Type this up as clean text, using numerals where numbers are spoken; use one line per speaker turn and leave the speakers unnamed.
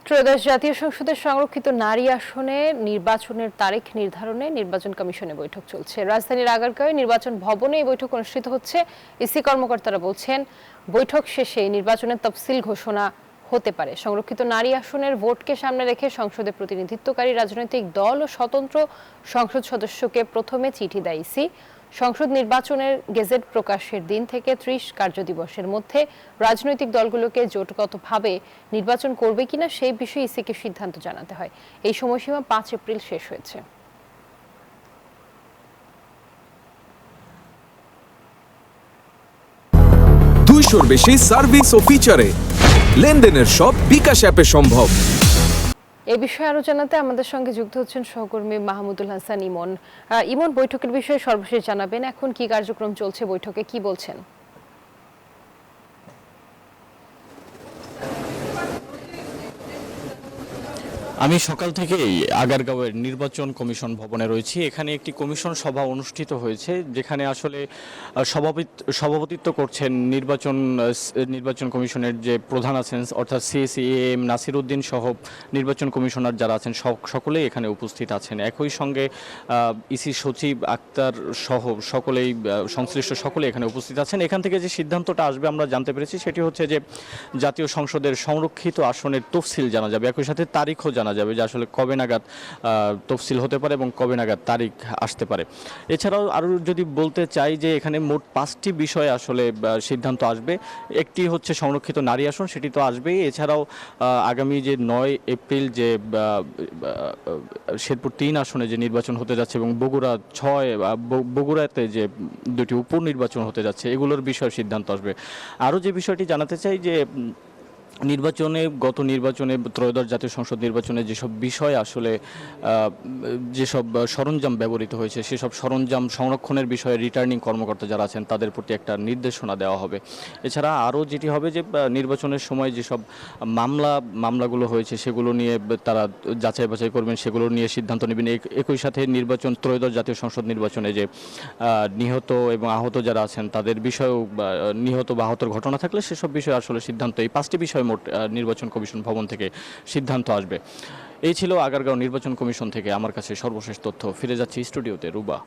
ত্রয়োদশ জাতীয় সংসদের সংরক্ষিত নারী আসনে নির্বাচনের তারিখ নির্ধারণে নির্বাচন কমিশনে বৈঠক চলছে। রাজধানীর আগারগাঁওয়ে নির্বাচন ভবনে এই বৈঠক অনুষ্ঠিত হচ্ছে। ইসি কর্মকর্তারা বলছেন, বৈঠক শেষে নির্বাচনের তফসিল ঘোষণা হতে পারে। সংরক্ষিত নারী আসনের ভোটকে সামনে রেখে সংসদে প্রতিনিধিত্বকারী রাজনৈতিক দল ও স্বতন্ত্র সংসদ সদস্যকে প্রথমে চিঠি দেয় ইসি। সংসদ নির্বাচনের গেজেট প্রকাশের দিন থেকে ৩০ কার্যদিবসের মধ্যে রাজনৈতিক দলগুলোকে জোটগতভাবে নির্বাচন করবে কিনা সেই বিষয়ে ইসিকে সিদ্ধান্ত জানাতে হয়। এই সময়সীমা ৫ এপ্রিল শেষ হয়েছে।
২০০-র বেশি সার্ভিস ও ফিচারে লেনদেনের সব বিকাশ অ্যাপে সম্ভব।
এই বিষয়ে আরো জানাতে আমাদের সঙ্গে যুক্ত হচ্ছেন সহকর্মী মাহমুদুল হাসান ইমন। ইমন, বৈঠকের বিষয়ে সর্বশেষ জানাবেন, এখন কি কার্যক্রম চলছে, বৈঠকে কি বলছেন?
আমি সকাল থেকেই আগারগাঁওয়ের নির্বাচন কমিশন ভবনে রয়েছি। এখানে একটি কমিশন সভা অনুষ্ঠিত হয়েছে, যেখানে আসলে সভাপতিত্ব করছেন নির্বাচন কমিশনের যে প্রধান আছেন, অর্থাৎ সিএসি নাসির উদ্দিন সহ নির্বাচন কমিশনার যারা আছেন সকলেই এখানে উপস্থিত আছেন। একই সঙ্গে ইসি সচিব আক্তার সহ সকলেই সংশ্লিষ্ট সকলে এখানে উপস্থিত আছেন। এখান থেকে যে সিদ্ধান্তটা আসবে আমরা জানতে পেরেছি, সেটি হচ্ছে যে জাতীয় সংসদের সংরক্ষিত আসনের তফসিল জানা যাবে, একই সাথে তারিখও জানা যাবে যে আসলে কবে নাগাদ তফসিল হতে পারে এবং কবে নাগাদ তারিখ আসতে পারে। এছাড়াও আরও যদি বলতে চাই যে এখানে মোট 5টি বিষয়ে আসলে সিদ্ধান্ত আসবে। একটি হচ্ছে সংরক্ষিত নারী আসন, সেটি তো আসবেই। এছাড়াও আগামী যে 9 এপ্রিল যে শেরপুর 3 আসনে যে নির্বাচন হতে যাচ্ছে এবং বগুড়াতে যে 2টি উপনির্বাচন হতে যাচ্ছে, এগুলোর বিষয়ে সিদ্ধান্ত আসবে। আরও যে বিষয়টি জানাতে চাই যে গত নির্বাচনে ত্রয়োদশ জাতীয় সংসদ নির্বাচনে যেসব বিষয় আসলে যেসব সরঞ্জাম ব্যবহৃত হয়েছে, সেসব সরঞ্জাম সংরক্ষণের বিষয়ে রিটার্নিং কর্মকর্তা যারা আছেন তাদের প্রতি একটা নির্দেশনা দেওয়া হবে। এছাড়া আরও যেটি হবে যে নির্বাচনের সময় যেসব মামলাগুলো হয়েছে সেগুলো নিয়ে তারা যাচাই বাছাই করবেন, সেগুলো নিয়ে সিদ্ধান্ত নেবেন। একই সাথে ত্রয়োদশ জাতীয় সংসদ নির্বাচনে যে নিহত এবং আহত যারা আছেন তাদের বিষয়েও, নিহত বা আহতর ঘটনা থাকলে সেসব বিষয়ে আসলে সিদ্ধান্ত, এই 5টি বিষয় মোট নির্বাচন কমিশন ভবন থেকে সিদ্ধান্ত আসবে। এই ছিল আগারগাঁও নির্বাচন কমিশন থেকে আমার কাছে সর্বশেষ তথ্য। ফিরে যাচ্ছি স্টুডিওতে। রুবা।